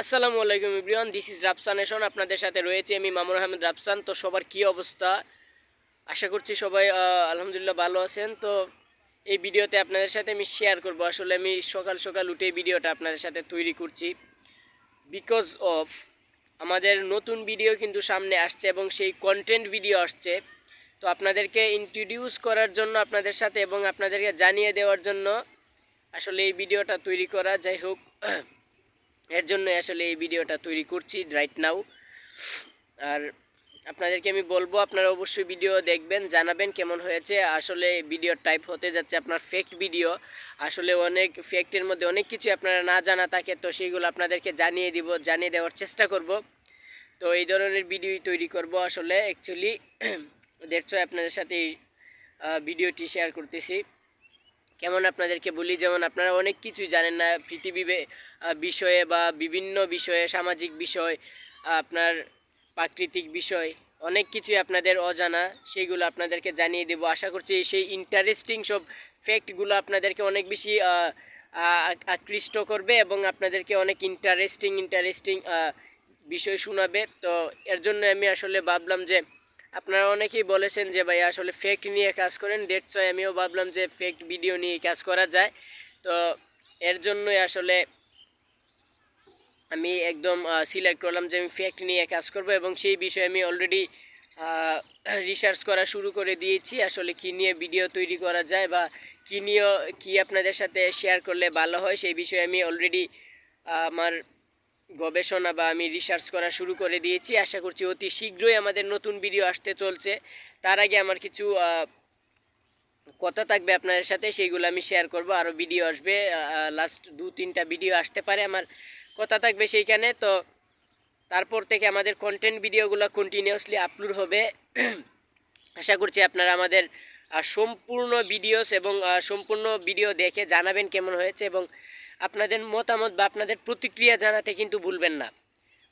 আসসালামু আলাইকুম everyone, this is রাফসানেশন। আপনাদের সাথে রয়েছে আমি মামুন আহমেদ রাফসান। তো সবার কি অবস্থা? আশা করছি সবাই আলহামদুলিল্লাহ ভালো আছেন। তো এই ভিডিওতে আপনাদের সাথে আমি শেয়ার করব, আসলে আমি সকাল সকাল উঠে এই ভিডিওটা আপনাদের সাথে তৈরি করছি বিকজ অফ আমাদের নতুন ভিডিও কিন্তু সামনে আসছে এবং সেই কন্টেন্ট ভিডিও আসছে। তো আপনাদেরকে ইন্ট্রোডিউস করার জন্য আপনাদের সাথে এবং আপনাদেরকে জানিয়ে দেওয়ার জন্য আসলে এই ভিডিওটা তৈরি করা। যাই হোক, এর জন্য আসলে এই ভিডিওটা তৈরি করছি রাইট নাও। আর আপনাদেরকে আমি বলবো, আপনারা অবশ্যই ভিডিও দেখবেন, জানাবেন কেমন হয়েছে। আসলে ভিডিও টাইপ হতে যাচ্ছে আপনার ফেক্ট ভিডিও। আসলে অনেক ফেক্টের মধ্যে অনেক কিছু আপনারা না জানা থাকে, তো সেইগুলো আপনাদেরকে জানিয়ে দেওয়ার চেষ্টা করব। তো এই ধরনের ভিডিওই তৈরি করব আসলে অ্যাকচুয়ালি। দেখছো আপনাদের সাথে এই ভিডিওটি শেয়ার করতেছি। কেমন আপনাদেরকে বলি, যেমন আপনারা অনেক কিছুই জানেন না পৃথিবী বিষয়ে বা বিভিন্ন বিষয়ে, সামাজিক বিষয়, আপনার প্রাকৃতিক বিষয়, অনেক কিছুই আপনাদের অজানা, সেইগুলো আপনাদেরকে জানিয়ে দেবো। আশা করছি সেই ইন্টারেস্টিং সব ফ্যাক্টগুলো আপনাদেরকে অনেক বেশি আকৃষ্ট করবে এবং আপনাদেরকে অনেক ইন্টারেস্টিং বিষয় শোনাবে। তো এর জন্য আমি আসলে ভাবলাম যে আপনারা অনেকেই বলেছেন যে ভাই আসলে ফেক নিয়ে কাজ করেন, দ্যাটস ওয়াই আমিও ভাবলাম যে ফেক ভিডিও নিয়ে কাজ করা যায়। তো এর জন্যই আসলে আমি একদম সিলেক্ট করলাম যে আমি ফেক নিয়ে কাজ করব এবং সেই বিষয়ে আমি অলরেডি রিসার্চ করা শুরু করে দিয়েছি। আসলে কী নিয়ে ভিডিও তৈরি করা যায় বা কী আপনাদের সাথে শেয়ার করলে ভালো হয়, সেই বিষয়ে আমি অলরেডি আমার গবেষণা বা আমি রিসার্চ করা শুরু করে দিয়েছি। আশা করছি অতি শীঘ্রই আমাদের নতুন ভিডিও আসতে চলছে। তার আগে আমার কিছু কথা থাকবে আপনাদের সাথে, সেইগুলো আমি শেয়ার করব। আরও ভিডিও আসবে, লাস্ট 2-3টা ভিডিও আসতে পারে আমার কথা থাকবে সেইখানে। তো তারপর থেকে আমাদের কন্টেন্ট ভিডিওগুলো কন্টিনিউয়াসলি আপলোড হবে। আশা করছি আপনারা আমাদের সম্পূর্ণ ভিডিওস এবং সম্পূর্ণ ভিডিও দেখে জানাবেন কেমন হয়েছে এবং আপনাদের মতামত বা আপনাদের প্রতিক্রিয়া জানাতে কিন্তু ভুলবেন না।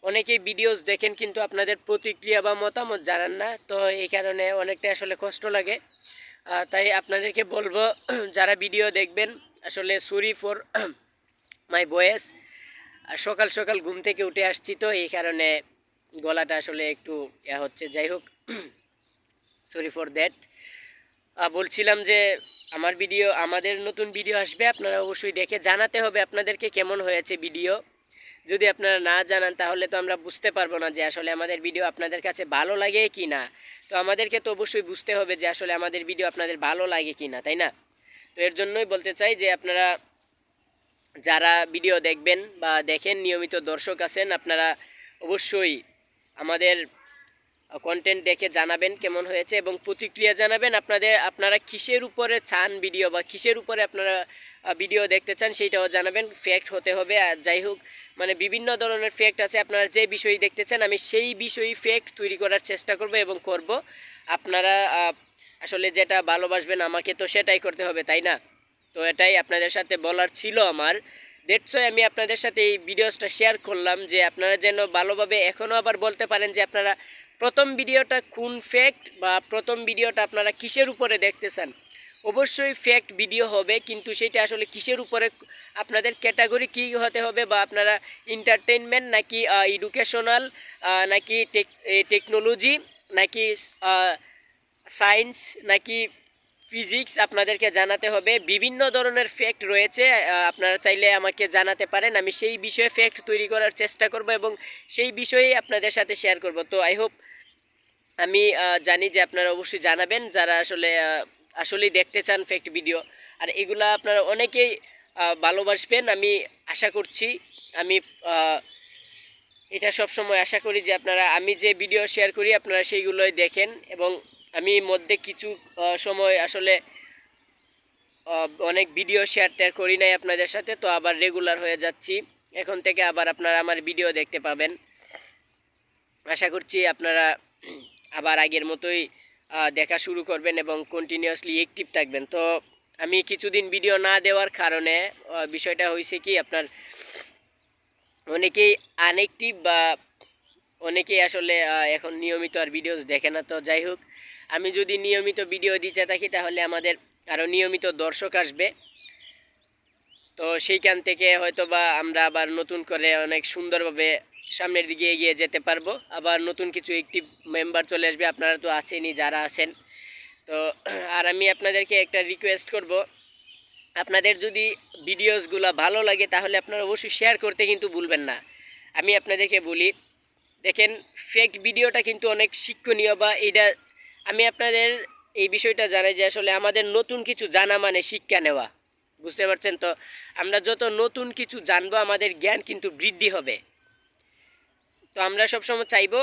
অনেকেই ভিডিওস দেখেন কিন্তু আপনাদের প্রতিক্রিয়া বা মতামত জানান না, তো এই কারণে অনেকটা আসলে কষ্ট লাগে। তাই আপনাদেরকে বলবো, যারা ভিডিও দেখবেন, আসলে সরি ফর মাই ভয়েস। সকাল সকাল ঘুম থেকে উঠে আসছি, তো এই কারণে গলাটা আসলে একটু হচ্ছে। যাই হোক, সরি ফর দ্যাট। বলছিলাম যে আমাদের নতুন ভিডিও আসবে, আপনারা অবশ্যই দেখে জানাতে হবে আপনাদেরকে কেমন হয়েছে ভিডিও। যদি আপনারা না জানান তাহলে তো আমরা বুঝতে পারবো না যে আসলে আমাদের ভিডিও আপনাদের কাছে ভালো লাগে কি না। তো আমাদেরকে তো অবশ্যই বুঝতে হবে যে আসলে আমাদের ভিডিও আপনাদের ভালো লাগে কি না, তাই না? তো এর জন্যই বলতে চাই যে আপনারা যারা ভিডিও দেখবেন বা দেখেন, নিয়মিত দর্শক আছেন, আপনারা অবশ্যই আমাদের কন্টেন্ট দেখে জানাবেন কেমন হয়েছে এবং প্রতিক্রিয়া জানাবেন। আপনারা কিসের উপরে চান ভিডিও বা কিসের উপরে আপনারা ভিডিও দেখতে চান সেইটাও জানাবেন। ফ্যাক্ট হতে হবে। আর যাই হোক, মানে বিভিন্ন ধরনের ফ্যাক্ট আছে, আপনারা যে বিষয় দেখতে চান আমি সেই বিষয়ই ফ্যাক্ট তৈরি করার চেষ্টা করব এবং করব। আপনারা আসলে যেটা ভালোবাসবেন আমাকে তো সেটাই করতে হবে, তাই না? তো এটাই আপনাদের সাথে বলার ছিল আমার। দ্যাটস ওয়াই আমি আপনাদের সাথে এই ভিডিওসটা শেয়ার করলাম, যে আপনারা যেন ভালোভাবে এখনও আবার বলতে পারেন যে আপনারা প্রথম ভিডিওটা কোন ফ্যাক্ট বা প্রথম ভিডিওটা আপনারা কিসের উপরে দেখতে চান। অবশ্যই ফ্যাক্ট ভিডিও হবে, কিন্তু সেটা আসলে কিসের উপরে, আপনাদের ক্যাটাগরি কী হতে হবে, বা আপনারা এন্টারটেইনমেন্ট নাকি এডুকেশনাল নাকি টেকনোলজি নাকি সায়েন্স নাকি ফিজিক্স, আপনাদেরকে জানাতে হবে। বিভিন্ন ধরনের ফ্যাক্ট রয়েছে, আপনারা চাইলে আমাকে জানাতে পারেন, আমি সেই বিষয়ে ফ্যাক্ট তৈরি করার চেষ্টা করব এবং সেই বিষয়েই আপনাদের সাথে শেয়ার করব। তো আই হোপ, আমি জানি যে আপনারা অবশ্যই জানাবেন যারা আসলেই দেখতে চান ফ্যাক্ট ভিডিও। আর এগুলা আপনারা অনেকেই ভালোবাসবেন আমি আশা করছি। আমি এটা সব সময় আশা করি যে আমি যে ভিডিও শেয়ার করি আপনারা সেইগুলোই দেখেন। এবং আমি মধ্যে কিছু সময় আসলে অনেক ভিডিও শেয়ার করি নাই আপনাদের সাথে, তো আবার রেগুলার হয়ে যাচ্ছি। এখন থেকে আবার আপনারা আমার ভিডিও দেখতে পাবেন। আশা করছি আপনারা আবার আগের মতোই দেখা শুরু করবেন এবং কন্টিনিউয়াসলি অ্যাক্টিভ থাকবেন। তো আমি কিছুদিন ভিডিও না দেওয়ার কারণে বিষয়টা হয়েছে কি, আপনার অনেকেই আনঅ্যাক্টিভ বা অনেকেই আসলে এখন নিয়মিত আর ভিডিওস দেখে না। তো যাই হোক, আমি যদি নিয়মিত ভিডিও দিতে থাকি তাহলে আমাদের আরও নিয়মিত দর্শক আসবে। তো সেইখান থেকে হয়তো বা আমরা আবার নতুন করে অনেক সুন্দরভাবে সামনের দিকে এগিয়ে যেতে পারবো। আবার নতুন কিছু একটি মেম্বার চলে আসবে, আপনারা তো আছেনই যারা আছেন। তো আর আমি আপনাদেরকে একটা রিকোয়েস্ট করব, আপনাদের যদি ভিডিওসগুলো ভালো লাগে তাহলে আপনারা অবশ্যই শেয়ার করতে কিন্তু ভুলবেন না। আমি আপনাদেরকে বলি, দেখেন ফেক ভিডিওটা কিন্তু অনেক শিক্ষণীয়, বা এটা আমি আপনাদের এই বিষয়টা জানাই যে আসলে আমাদের নতুন কিছু জানা মানে শিক্ষা নেওয়া, বুঝতে পারছেন? তো আমরা যত নতুন কিছু জানবো আমাদের জ্ঞান কিন্তু বৃদ্ধি হবে। তো আমরা সবসময় চাইবো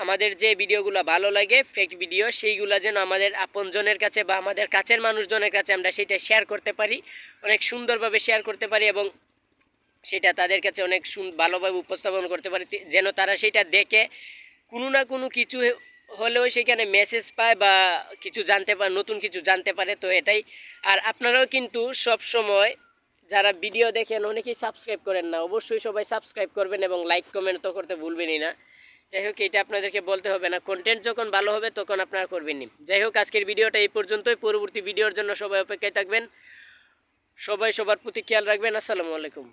আমাদের যে ভিডিওগুলো ভালো লাগে ফেক ভিডিও, সেইগুলো যেন আমাদের আপনজনের কাছে বা আমাদের কাছের মানুষজনের কাছে আমরা সেটা শেয়ার করতে পারি, অনেক সুন্দরভাবে শেয়ার করতে পারি, এবং সেটা তাদের কাছে অনেক ভালোভাবে উপস্থাপন করতে পারি, যেন তারা সেটা দেখে কোনো না কোনো কিছু হলেও সেখানে মেসেজ পায় বা কিছু জানতে পারে, নতুন কিছু জানতে পারে। তো এটাই। আর আপনারাও কিন্তু সব সময় যারা ভিডিও দেখেন অনেকেই সাবস্ক্রাইব করেন না, অবশ্যই সবাই সাবস্ক্রাইব করবেন এবং লাইক কমেন্ট তো করতে ভুলবেনই না। যাই হোক, এটা আপনাদেরকে বলতে হবে না, কন্টেন্ট যখন ভালো হবে তখন আপনারা করবেনই। যাই হোক, আজকের ভিডিওটা এই পর্যন্তই। পরবর্তী ভিডিওর জন্য সবাই অপেক্ষায় থাকবেন। সবাই সবার প্রতি খেয়াল রাখবেন। আসসালামু আলাইকুম।